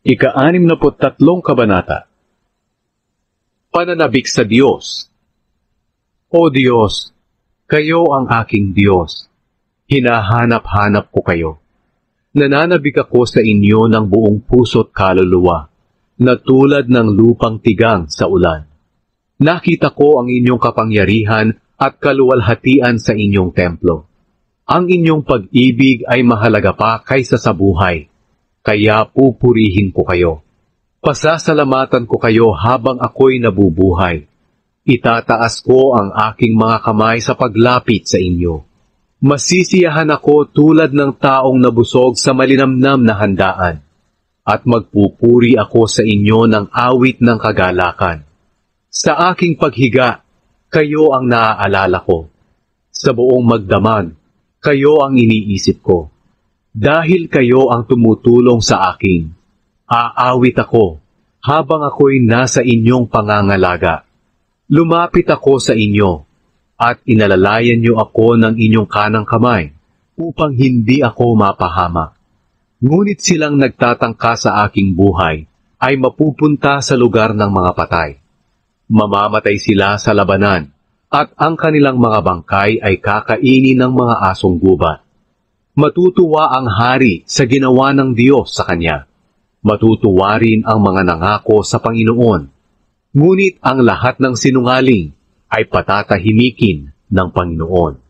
Ika-63 Kabanata. Pananabik sa Diyos. O Diyos, kayo ang aking Diyos. Hinahanap-hanap ko kayo. Nananabik ako sa inyo ng buong puso't kaluluwa, na tulad ng lupang tigang sa ulan. Nakita ko ang inyong kapangyarihan at kaluwalhatian sa inyong templo. Ang inyong pag-ibig ay mahalaga pa kaysa sa buhay. Kaya pupurihin ko kayo. Pasasalamatan ko kayo habang ako'y nabubuhay. Itataas ko ang aking mga kamay sa paglapit sa inyo. Masisiyahan ako tulad ng taong nabusog sa malinamnam na handaan. At magpupuri ako sa inyo ng awit ng kagalakan. Sa aking paghiga, kayo ang naaalala ko. Sa buong magdamag, kayo ang iniisip ko. Dahil kayo ang tumutulong sa akin, aawit ako habang ako'y nasa inyong pangangalaga. Lumapit ako sa inyo at inalalayan niyo ako ng inyong kanang kamay upang hindi ako mapahamak. Ngunit silang nagtatangka sa aking buhay ay mapupunta sa lugar ng mga patay. Mamamatay sila sa labanan at ang kanilang mga bangkay ay kakainin ng mga asong gubat. Matutuwa ang hari sa ginawa ng Diyos sa kanya. Matutuwa rin ang mga nangako sa Panginoon. Ngunit ang lahat ng sinungaling ay patatahimikin ng Panginoon.